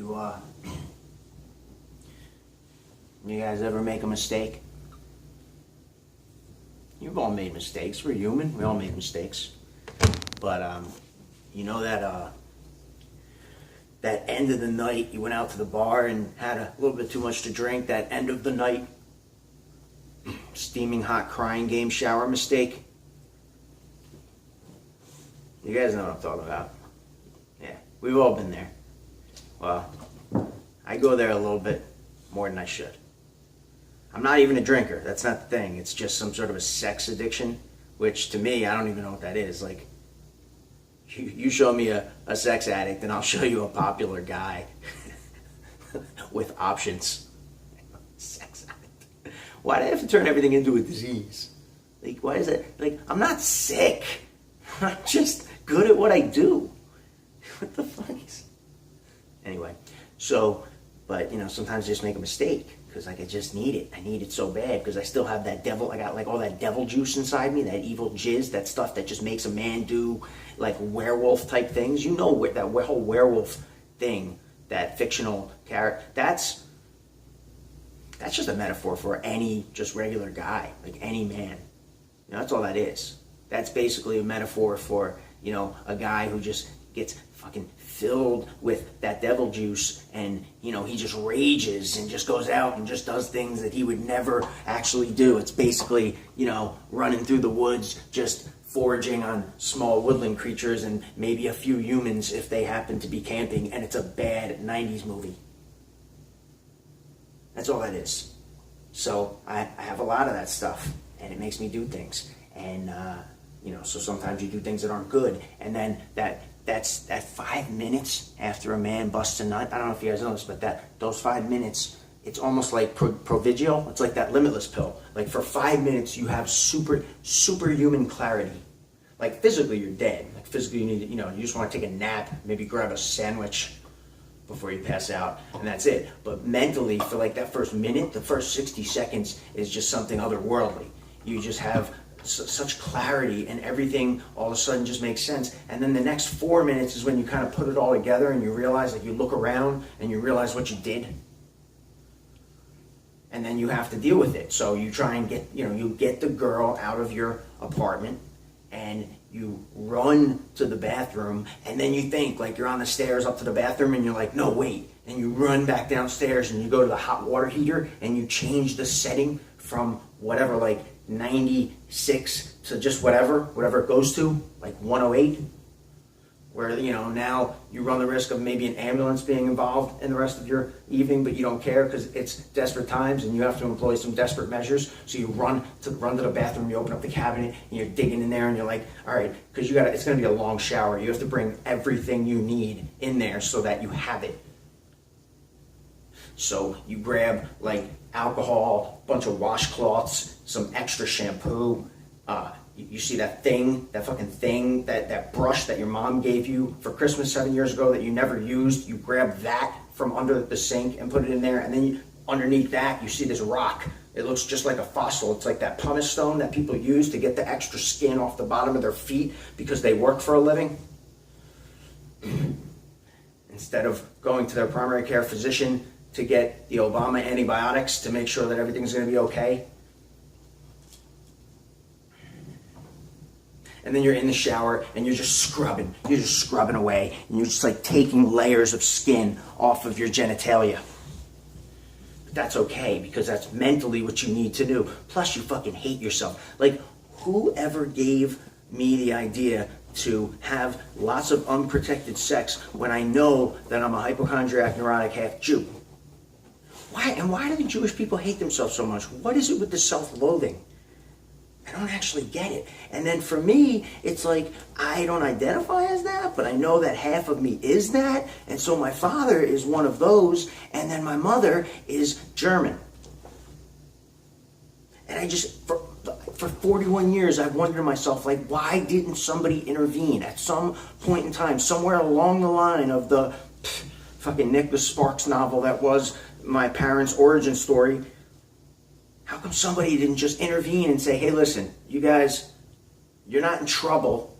You guys ever make a mistake? You've all made mistakes. We're human. We all make mistakes. But you know that end of the night, you went out to the bar and had a little bit too much to drink. That end of the night, steaming hot crying game shower mistake. You guys know what I'm talking about. Yeah, we've all been there. Well, I go there a little bit more than I should. I'm not even a drinker. That's not the thing. It's just some sort of a sex addiction, which to me, I don't even know what that is. Like, you show me a sex addict and I'll show you a popular guy with options. Sex addict. Why do I have to turn everything into a disease? Like, why is it? Like, I'm not sick. I'm just good at what I do. What the fuck is... Anyway, so, but, sometimes I just make a mistake. Because I just need it. I need it so bad because I still have that devil. I got like all that devil juice inside me, that evil jizz, that stuff that just makes a man do like werewolf type things. You know that whole werewolf thing, that fictional character. That's just a metaphor for any just regular guy, like any man. That's all that is. That's basically a metaphor for a guy who just gets fucking filled with that devil juice and he just rages and just goes out and just does things that he would never actually do. It's basically running through the woods, just foraging on small woodland creatures and maybe a few humans if they happen to be camping, and it's a bad 90s movie. That's all that is. So I have a lot of that stuff and it makes me do things, and so sometimes you do things that aren't good, and then that's that 5 minutes after a man busts a nut. I don't know if you guys know this, but those 5 minutes, it's almost like Provigil. It's like that Limitless pill. Like for 5 minutes, you have superhuman clarity. Like physically, you're dead. Like physically, you need you just want to take a nap, maybe grab a sandwich before you pass out, and that's it. But mentally, for like that first minute, the first 60 seconds is just something otherworldly. You just have such clarity, and everything all of a sudden just makes sense. And then the next 4 minutes is when you kind of put it all together and you realize that you look around and you realize what you did, and then you have to deal with it. So you try and get you get the girl out of your apartment and you run to the bathroom, and then you think like you're on the stairs up to the bathroom and you're like, no, wait, and you run back downstairs and you go to the hot water heater and you change the setting from whatever, like 96 to just whatever it goes to, like 108, where now you run the risk of maybe an ambulance being involved in the rest of your evening, but you don't care because it's desperate times and you have to employ some desperate measures. So you run to the bathroom, you open up the cabinet and you're digging in there and you're like, all right, because it's going to be a long shower. You have to bring everything you need in there so that you have it. So you grab like alcohol, a bunch of washcloths, some extra shampoo. You see that fucking thing, that brush that your mom gave you for Christmas 7 years ago that you never used. You grab that from under the sink and put it in there, and then underneath that you see this rock. It looks just like a fossil. It's like that pumice stone that people use to get the extra skin off the bottom of their feet because they work for a living. Instead of going to their primary care physician to get the Obama antibiotics to make sure that everything's going to be okay. And then you're in the shower and you're just scrubbing away, and you're just like taking layers of skin off of your genitalia. But that's okay, because that's mentally what you need to do. Plus you fucking hate yourself. Like, whoever gave me the idea to have lots of unprotected sex when I know that I'm a hypochondriac, neurotic half Jew? Why do the Jewish people hate themselves so much? What is it with the self-loathing? I don't actually get it. And then for me, it's like, I don't identify as that, but I know that half of me is that. And so my father is one of those, and then my mother is German. And I just, for 41 years, I've wondered to myself, like, why didn't somebody intervene at some point in time, somewhere along the line of the fucking Nicholas Sparks novel that was my parents' origin story? How come somebody didn't just intervene and say, hey, listen, you guys, you're not in trouble,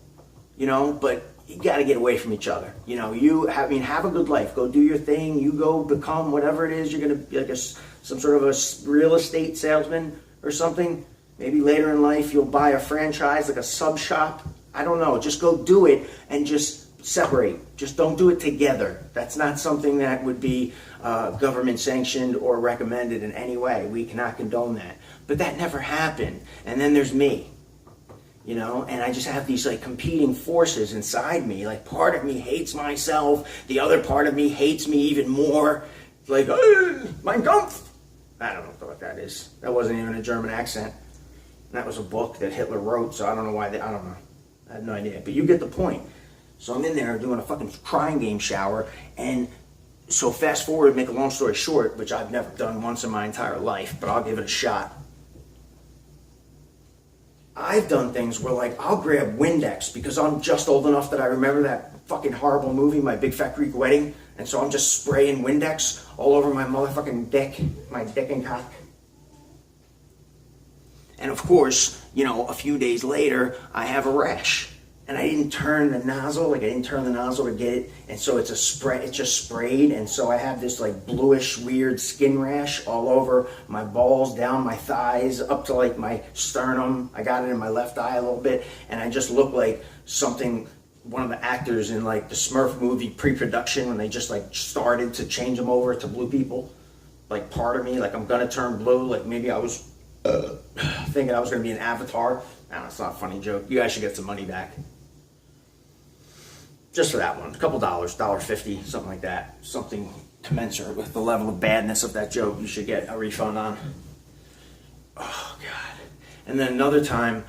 but you got to get away from each other. You know, have a good life. Go do your thing. You go become whatever it is. You're going to be like some sort of a real estate salesman or something. Maybe later in life you'll buy a franchise, like a sub shop. I don't know. Just go do it and just separate. Just don't do it together. That's not something that would be government sanctioned or recommended in any way. We cannot condone that. But that never happened. And then there's me. You know, and I just have these like competing forces inside me. Like part of me hates myself. The other part of me hates me even more. Like, mein Kampf. I don't know what that is. That wasn't even a German accent. That was a book that Hitler wrote, so I don't know why I don't know. I have no idea. But you get the point. So I'm in there doing a fucking crying game shower, and so fast forward, make a long story short, which I've never done once in my entire life, but I'll give it a shot. I've done things where, like, I'll grab Windex because I'm just old enough that I remember that fucking horrible movie, My Big Fat Greek Wedding, and so I'm just spraying Windex all over my motherfucking dick, my dick and cock. And of course, you know, a few days later, I have a rash. And I didn't turn the nozzle, to get it, and so it's a spray, it's just sprayed, and so I have this like bluish, weird skin rash all over my balls, down my thighs, up to like my sternum. I got it in my left eye a little bit, and I just look like one of the actors in like the Smurf movie pre-production when they just like started to change them over to blue people. Like part of me, like I'm gonna turn blue, like maybe I was thinking I was gonna be an avatar. No, it's not a funny joke. You guys should get some money back. Just for that one, a couple dollars, $1.50, something like that. Something commensurate with the level of badness of that joke you should get a refund on. Oh, God. And then another time,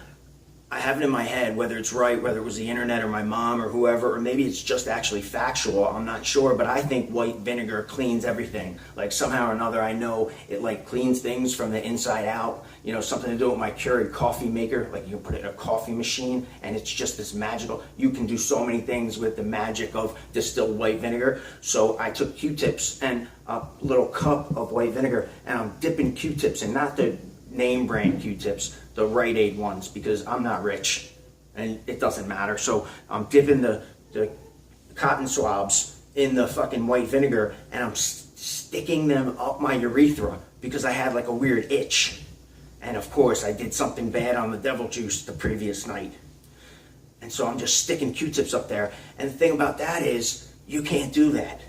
I have it in my head, whether it's right, whether it was the internet or my mom or whoever, or maybe it's just actually factual, I'm not sure, but I think white vinegar cleans everything. Like somehow or another, I know it like cleans things from the inside out. You know, something to do with my Keurig coffee maker, like you can put it in a coffee machine and it's just this magical, you can do so many things with the magic of distilled white vinegar. So I took Q-tips and a little cup of white vinegar and I'm dipping Q-tips in, not the name brand Q-tips, the Rite Aid ones, because I'm not rich and it doesn't matter. So I'm dipping the cotton swabs in the fucking white vinegar and I'm sticking them up my urethra because I had like a weird itch. And of course I did something bad on the devil juice the previous night. And so I'm just sticking Q-tips up there. And the thing about that is you can't do that.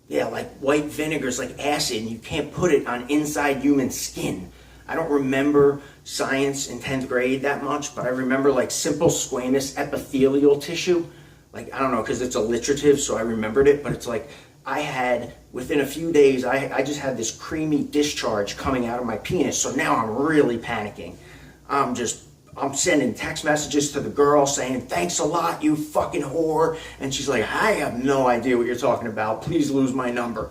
Yeah, like white vinegar is like acid and you can't put it on inside human skin. I don't remember science in 10th grade that much, but I remember like simple squamous epithelial tissue. Like, I don't know, because it's alliterative, so I remembered it, but it's like I had, within a few days, I just had this creamy discharge coming out of my penis, so now I'm really panicking. I'm sending text messages to the girl saying, thanks a lot, you fucking whore. And she's like, I have no idea what you're talking about. Please lose my number.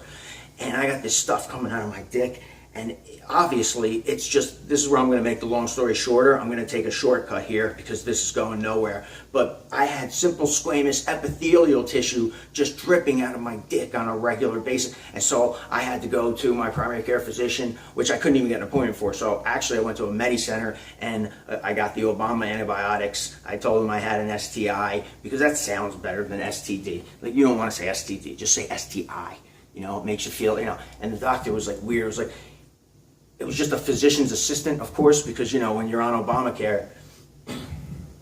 And I got this stuff coming out of my dick. And obviously, it's just, this is where I'm going to make the long story shorter. I'm going to take a shortcut here because this is going nowhere. But I had simple squamous epithelial tissue just dripping out of my dick on a regular basis. And so I had to go to my primary care physician, which I couldn't even get an appointment for. So actually, I went to a Medi-Center and I got the Obama antibiotics. I told him I had an STI because that sounds better than STD. Like, you don't want to say STD, just say STI. You know, it makes you feel, you know. And the doctor was like weird. It was like, it was just a physician's assistant, of course, because, you know, when you're on Obamacare,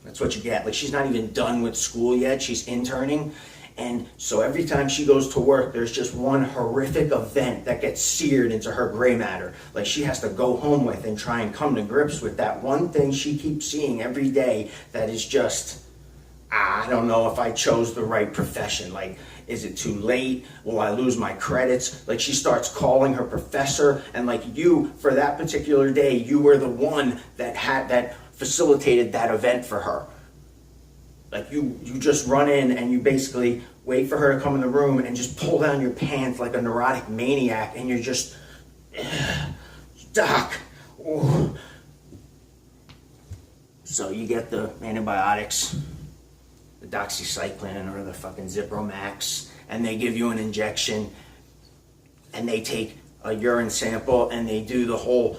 that's what you get. Like, she's not even done with school yet. She's interning. And so every time she goes to work, there's just one horrific event that gets seared into her gray matter. Like, she has to go home with and try and come to grips with that one thing she keeps seeing every day that is just, I don't know if I chose the right profession. Like, is it too late? Will I lose my credits? Like, she starts calling her professor, and like, you, for that particular day, you were the one that facilitated that event for her. Like, you just run in and you basically wait for her to come in the room and just pull down your pants like a neurotic maniac, and you're just, Doc. Oh. So you get the antibiotics, the doxycycline or the fucking Zipromax, and they give you an injection, and they take a urine sample and they do the whole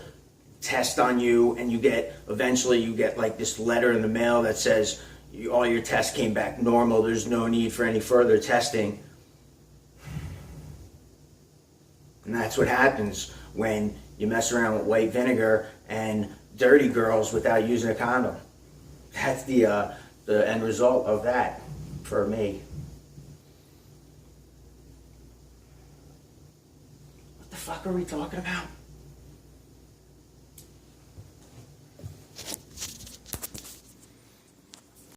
test on you, and eventually you get like this letter in the mail that says all your tests came back normal, there's no need for any further testing. And that's what happens when you mess around with white vinegar and dirty girls without using a condom. That's the end result of that for me. What the fuck are we talking about?